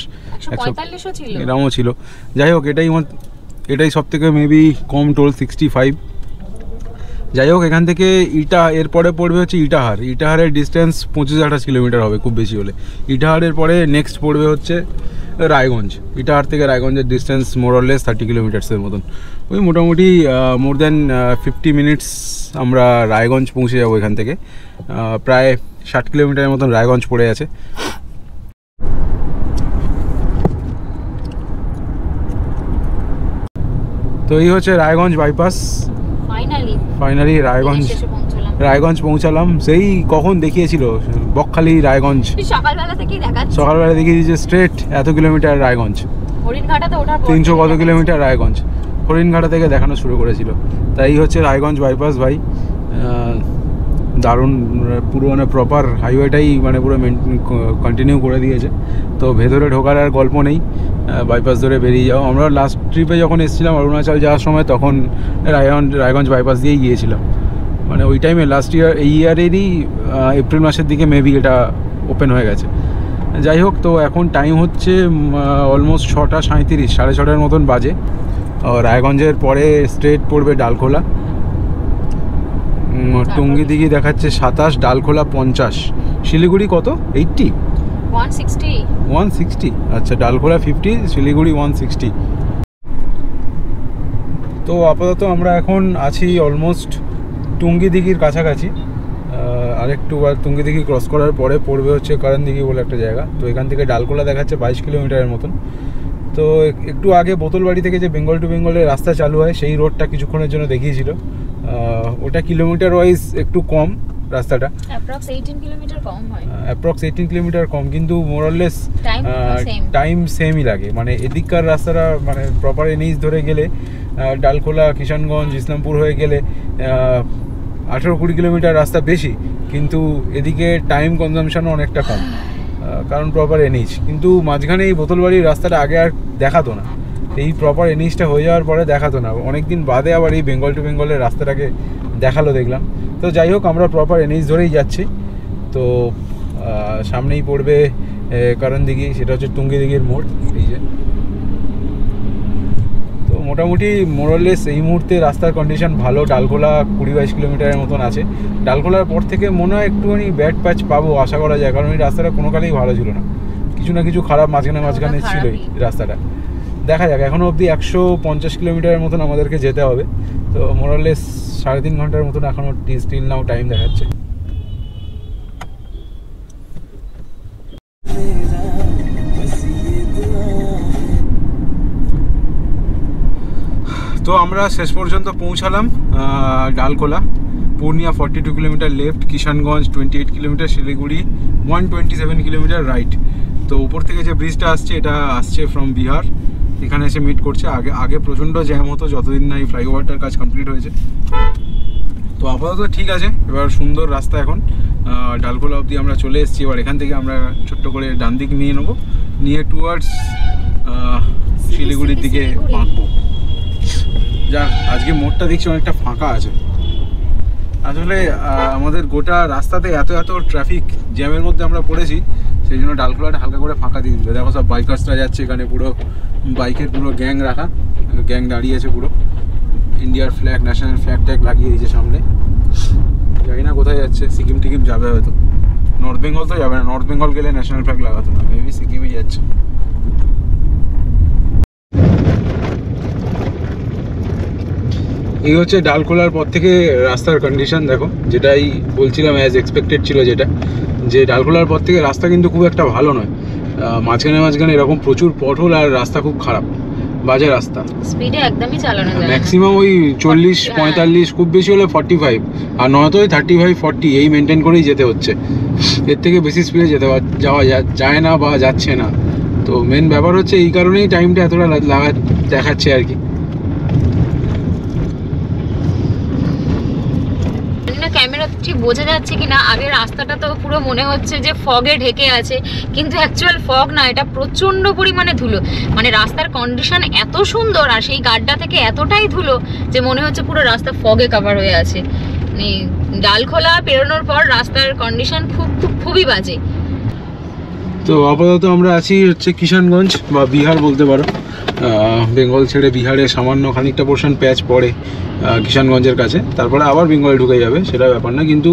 145 এরকমও ছিল। যাই হোক, এটাই সব থেকে মেবি কম টোল, 65। যাই হোক, এখান থেকে এরপরে পড়বে হচ্ছে ইটাহারের ডিস্টেন্স 25-28 কিলোমিটার হবে খুব বেশি হলে। ইটাহারের পরে নেক্সট পড়বে হচ্ছে রায়গঞ্জ। ইটাহার থেকে রায়গঞ্জের ডিস্টেন্স মোরলেস 30 কিলোমিটার্সের মতন। ওই মোটামুটি মোর দ্যান 50 মিনিটস আমরা রায়গঞ্জ পৌঁছে যাবো এখান থেকে। প্রায় 60 কিলোমিটারের মতন রায়গঞ্জ পড়ে আছে। তো এই হচ্ছে রায়গঞ্জ বাইপাস। ফাইনালি রায়গঞ্জ পৌঁছালাম। সেই কখন দেখিয়েছিল বকখালি রায়গঞ্জ, সকালবেলা দেখিয়ে দিয়েছে স্ট্রেট এত কিলোমিটার রায়গঞ্জ, 300 কত কিলোমিটার রায়গঞ্জ। হরিণঘাটা থেকে দেখানো শুরু করেছিল। তাই হচ্ছে রায়গঞ্জ বাইপাস ভাই, দারুণ পুরো মানে প্রপার হাইওয়েটাই মানে পুরো কন্টিনিউ করে দিয়েছে। তো ভেতরে ঢোকার আর গল্প নেই, বাইপাস ধরে বেরিয়ে যাও। আমরা লাস্ট ট্রিপে যখন এসেছিলাম অরুণাচল যাওয়ার সময়, তখন রায়গঞ্জ বাইপাস দিয়েই গিয়েছিলাম। মানে ওই টাইমে লাস্ট ইয়ার, এই ইয়ারেরই এপ্রিল মাসের দিকে মেবি এটা ওপেন হয়ে গেছে। যাই হোক, তো এখন টাইম হচ্ছে অলমোস্ট 6:37, 6:30 মতন বাজে। রায়গঞ্জের পরে স্ট্রেট পড়বে ডালখোলা। টুঙ্গি দিঘি দেখাচ্ছে 27, ডালখোলা 50, শিলিগুড়ি কত 80, 160। আচ্ছা, ডালখোলা 50, শিলিগুড়ি 160। তো আপাতত আমরা এখন আছি অলমোস্ট টুঙ্গি দিঘির কাছাকাছি। আরেকটু টুঙ্গি দিঘি ক্রস করার পরে পড়বে হচ্ছে কারণ দিঘি বলে একটা জায়গা। তো এখান থেকে ডালখোলা দেখাচ্ছে 22 কিলোমিটারের মতন। তো একটু আগে বোতলবাড়ি থেকে যে বেঙ্গল টু বেঙ্গলের রাস্তা চালু হয়, সেই রোডটা কিছুক্ষণের জন্য দেখিয়েছিল। ওটা কিলোমিটার ওয়াইজ একটু কম রাস্তাটা, অ্যাপ্রক্স 18 কিলোমিটার কম, কিন্তু মোরলেস টাইম সেমই লাগে। মানে এদিককার রাস্তাটা মানে প্রপার এনএইচ ধরে গেলে ডালখোলা, কিষানগঞ্জ, ইসলামপুর হয়ে গেলে 18-20 কিলোমিটার রাস্তা বেশি, কিন্তু এদিকে টাইম কনজামশনও অনেকটা কম, কারণ প্রপার এনএইচ। কিন্তু মাঝখানে এই বোতলবাড়ির রাস্তাটা আগে আর দেখাতো না, এই প্রপার এনএইচটা হয়ে যাওয়ার পরে দেখাতো না। অনেকদিন বাদে আবার এই বেঙ্গল টু বেঙ্গলের রাস্তাটাকে দেখালো দেখলাম। তো যাই হোক, আমরা প্রপার এনএইচ ধরেই যাচ্ছি। তো সামনেই পড়বে কারণ দিঘি, সেটা হচ্ছে টুঙ্গি দিঘির মোড়। এই যে, তো মোটামুটি মোরলেস এই মুহূর্তে রাস্তার কন্ডিশন ভালো। ডালখোলা 20-22 কিলোমিটারের মতন আছে। ডালখোলার পর থেকে মনে হয় একটুখানি ব্যাড প্যাচ পাবো, আশা করা যায়, কারণ এই রাস্তাটা কোনো কালেই ভালো ছিল না, কিছু না কিছু খারাপ মাঝখানে ছিলই রাস্তাটা। দেখা যাক, এখনও অবধি 150 কিলোমিটারের মতন আমাদেরকে যেতে হবে। তো মোরলেস 3.5 ঘন্টার মতন এখনও স্টিল নাও টাইম দেখাচ্ছে। তো আমরা শেষ পর্যন্ত পৌঁছালাম Dalkhola. Purnia 42 kilometre left, Kishanganj 28 kilometre, Siliguri 127 kilometre right. তো উপর থেকে যে ব্রিজটা আসছে এটা আসছে ফ্রম বিহার, এখানে এসে মিট করছে। আগে প্রচণ্ড জ্যাম হতো যতদিন না এই ফ্লাইওভারটার কাজ কমপ্লিট হয়েছে। তো আপাতত ঠিক আছে, এবার সুন্দর রাস্তা। এখন ডালখোলা অবধি আমরা চলে এসেছি। এবার এখান থেকে আমরা ছোট্ট করে ডান দিক নিয়ে নেবো, নিয়ে টুয়ার্ডস শিলিগুড়ির দিকে বাঁকবো। যাক, আজকে মোড়টা দেখছি অনেকটা ফাঁকা আছে। আসলে আমাদের গোটা রাস্তাতে এত ট্রাফিক জ্যামের মধ্যে আমরা পড়েছি, সেই জন্য ডালখোলাটা হালকা করে ফাঁকা দিয়ে দিল। দেখো সব বাইকার্সরা যাচ্ছে, এখানে পুরো বাইকের পুরো গ্যাং রাখা, গ্যাং দাঁড়িয়ে আছে পুরো। ইন্ডিয়ার ফ্ল্যাগ, ন্যাশনাল ফ্ল্যাগ ট্যাগ লাগিয়ে দিয়েছে সামনে। জানি না কোথায় যাচ্ছে, সিকিম টিকিম যাবে হয়তো। নর্থ বেঙ্গল তো যাবে না, নর্থ বেঙ্গল গেলে ন্যাশনাল ফ্ল্যাগ লাগাতো না, মেবি সিকিমই যাচ্ছে। এই হচ্ছে ডালখোলার পর থেকে রাস্তার কন্ডিশন। দেখো, যেটাই বলছিলাম অ্যাজ এক্সপেক্টেড ছিল যেটা, যে ডালখোলার পর থেকে রাস্তা কিন্তু খুব একটা ভালো নয়। মাঝখানে এরকম প্রচুর পটহোল আর রাস্তা খুব খারাপ, বাজে রাস্তা। স্পিডে একদমই চালানো যায় না, ম্যাক্সিমাম ওই 40-45, খুব বেশি হলে 45, আর নয়তো ওই 35-40 এই মেনটেন করেই যেতে হচ্ছে। এর থেকে বেশি স্পিডে যাওয়া যায় না বা যাচ্ছে না। তো মেন ব্যাপার হচ্ছে এই কারণেই টাইমটা এতটা দেখাচ্ছে আর কি। ক্যামেরা ঠিক বোঝা যাচ্ছে কিনা, আগে রাস্তাটা তো পুরো মনে হচ্ছে যে ফগে ঢেকে আছে, কিন্তু অ্যাকচুয়াল ফগ না, এটা প্রচন্ড পরিমাণে ধুলো। মানে রাস্তার কন্ডিশন এত সুন্দর, আর সেই গাড্ডা থেকে এতটাই ধুলো যে মনে হচ্ছে পুরো রাস্তা ফগে কভার হয়ে আছে। মানে ডালখোলা পেরোনোর পর রাস্তার কন্ডিশন খুবই বাজে। তো আপাতত আমরা আছি হচ্ছে কিষানগঞ্জ বা বিহার বলতে পারো। বেঙ্গল ছেড়ে বিহারে সামান্য খানিকটা পোর্শন প্যাচ পড়ে কিষানগঞ্জের কাছে, তারপরে আবার বেঙ্গলে ঢুকে যাবে, সেটা ব্যাপার না। কিন্তু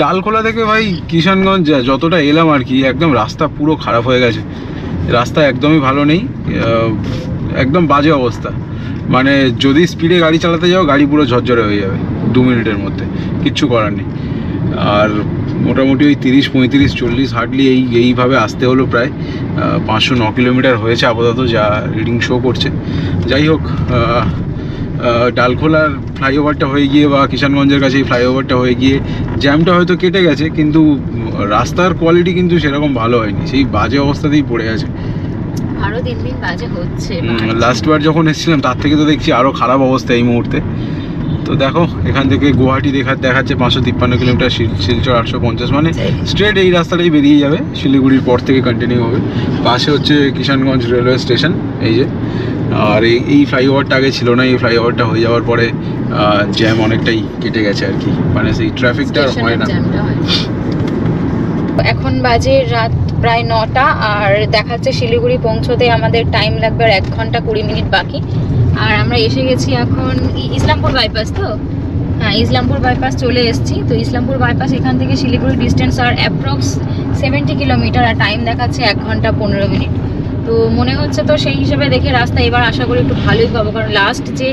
ডালখোলা থেকে ভাই কিষানগঞ্জ যতটা এলাম আর কি, একদম রাস্তা পুরো খারাপ হয়ে গেছে। রাস্তা একদমই ভালো নেই, একদম বাজে অবস্থা। মানে যদি স্পিডে গাড়ি চালাতে যাও, গাড়ি পুরো ঝরঝরে হয়ে যাবে 2 মিনিটের মধ্যে, কিচ্ছু করার নেই। আর মোটামুটি ওই 30-35-40 হার্ডলি এইভাবে আসতে হলো। প্রায় 509 কিলোমিটার হয়েছে আপাতত, যা রিডিং শো করছে। যাই হোক, ডালখোলার ফ্লাইওভারটা হয়ে গিয়ে বা কিষানগঞ্জের কাছে এই ফ্লাইওভারটা হয়ে গিয়ে জ্যামটা হয়তো কেটে গেছে, কিন্তু রাস্তার কোয়ালিটি কিন্তু সেরকম ভালো হয়নি, সেই বাজে অবস্থাতেই পড়ে আছে। আরো দিন বাজে হচ্ছে। লাস্টবার যখন এসেছিলাম তার থেকে তো দেখছি আরও খারাপ অবস্থা এই মুহূর্তে। তো দেখো, এখান থেকে গুয়াহাটি দেখাচ্ছে 553 কিলোমিটার, শিলচর 850, মানে স্ট্রেট এই রাস্তাটাই বেরিয়ে যাবে। শিলিগুড়ির পর থেকে কন্টিনিউ হবে। পাশে হচ্ছে কিষানগঞ্জ রেলওয়ে স্টেশন, এই যে। আর এই ফ্লাইওভারটা আগে ছিল না, এই ফ্লাইওভারটা হয়ে যাওয়ার পরে জ্যাম অনেকটাই কেটে গেছে আর কি, মানে সেই ট্রাফিকটা হয় না। এখন বাজে রাত প্রায় 9টা, আর দেখাচ্ছে শিলিগুড়ি পৌঁছতে আমাদের টাইম লাগবে আর 1 ঘন্টা 20 মিনিট বাকি। আর আমরা এসে গেছি এখন ইসলামপুর বাইপাস। তো হ্যাঁ, ইসলামপুর বাইপাস চলে এসেছি। তো ইসলামপুর বাইপাস এখান থেকে শিলিগুড়ি ডিস্টেন্স আর অ্যাপ্রক্স 70 কিলোমিটার, আর টাইম দেখাচ্ছে 1 ঘন্টা 15 মিনিট। তো মনে হচ্ছে তো সেই হিসেবে দেখে রাস্তা এবার আশা করি একটু ভালোই পাবো, কারণ লাস্ট যে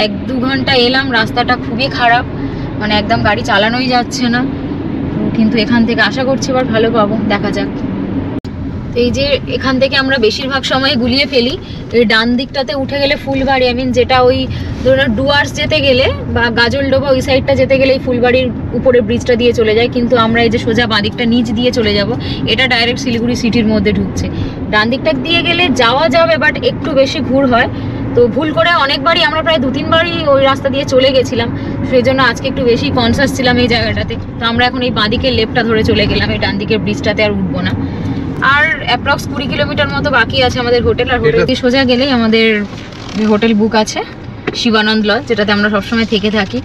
1-2 ঘন্টা এলাম রাস্তাটা খুবই খারাপ, মানে একদম গাড়ি চালানোই যাচ্ছে না। কিন্তু এখান থেকে আশা করছি এবার ভালো পাবো, দেখা যাক। এই যে এখান থেকে আমরা বেশিরভাগ সময় গুলিয়ে ফেলি, এই ডান দিকটাতে উঠে গেলে ফুলবাড়ি, যেটা ওই ধরুন ডুয়ার্স যেতে গেলে বা গাজলডোবা ওই সাইডটা যেতে গেলে এই ফুলবাড়ির উপরে ব্রিজটা দিয়ে চলে যায়, কিন্তু আমরা এই যে সোজা বাঁ দিকটা নিচ দিয়ে চলে যাব, এটা ডাইরেক্ট শিলিগুড়ি সিটির মধ্যে ঢুকছে। ডান দিকটা দিয়ে গেলে যাওয়া যাবে, বাট একটু বেশি ঘুর হয়। তো ভুল করে অনেকবারই আমরা প্রায় 2-3 বারই ওই রাস্তা দিয়ে চলে গেছিলাম, সেই জন্য আজকে একটু বেশি কনসাস ছিলাম এই জায়গাটাতে। তো আমরা এখন এই বাঁ দিকের লেফটটা ধরে চলে গেলাম, এই ডান দিকের ব্রিজটাতে আর উঠবো না। আর অ্যাপ্রক্স 20 কিলোমিটার মতো বাকি আছে আমাদের হোটেল। আর হোটেল দিয়ে সোজা গেলেই আমাদের হোটেল বুক আছে শিবানন্দ লজ, যেটাতে আমরা সবসময় থেকে থাকি।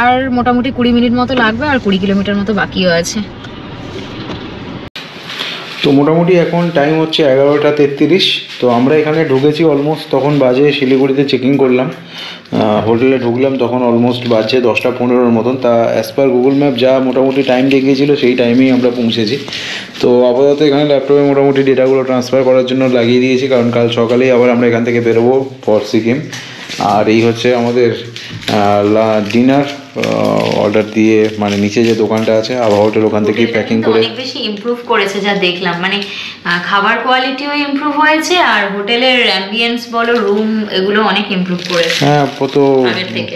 আর মোটামুটি 20 মিনিট মতো লাগবে, আর 20 কিলোমিটার মতো বাকিও আছে। তো মোটামুটি এখন টাইম হচ্ছে 11টা 33। তো আমরা এখানে ঢুকেছি অলমোস্ট, তখন বাজে, শিলিগুড়িতে চেকিং করলাম, হোটেলে ঢুকলাম তখন অলমোস্ট বাজছে 10টা 15-এর মতন। তা অ্যাজ পার গুগল ম্যাপ যা মোটামুটি টাইম দেখিয়েছিল সেই টাইমেই আমরা পৌঁছেছি। তো আপাতত এখানে ল্যাপটপে মোটামুটি ডেটাগুলো ট্রান্সফার করার জন্য লাগিয়ে দিয়েছি, কারণ কাল সকালেই আবার আমরা এখান থেকে বেরোবো ফর সিকিম। আর এই হচ্ছে আমাদের ডিনার অর্ডার দিয়ে, মানে নিচে যে দোকানটা আছে আভা হোটেল, ওখান থেকেই প্যাকিং করে অনেক বেশি ইমপ্রুভ করেছে যা দেখলাম, মানে খাবার কোয়ালিটিও ইমপ্রুভ হয়েছে আর হোটেলের অ্যাম্বিয়েন্স বলো, রুম, এগুলো অনেক ইমপ্রুভ করেছে হ্যাঁ তো আগের থেকে।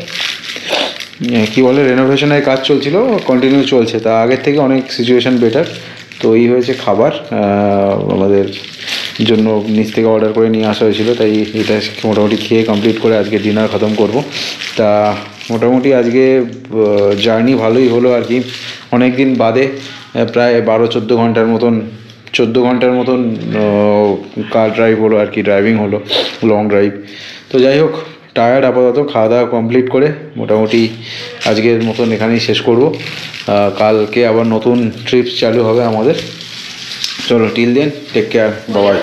কি বলে, রেনোভেশনের কাজ চলছিল, কন্টিনিউ চলছে, তা আগের থেকে অনেক সিচুয়েশন বেটার। তো এই হয়েছে খাবার আমাদের জন্য নিচ থেকে অর্ডার করে নিয়ে আসা হয়েছিল, তাই এটা মোটামুটি খেয়ে কমপ্লিট করে আজকে ডিনার খতম করব। তা মোটামুটি আজকে জার্নি ভালোই হলো আর কি, অনেক দিন বাদে, প্রায় 12-14 ঘন্টার মতন কার ড্রাইভ হলো আর কি, ড্রাইভিং হলো, লং ড্রাইভ। তো যাই হোক, টায়ার্ড আপাতত, খাওয়া দাওয়া কমপ্লিট করে মোটামুটি আজকের মতন এখানেই শেষ করব। কালকে আবার নতুন ট্রিপস চালু হবে আমাদের। চলো, till then, take care, by.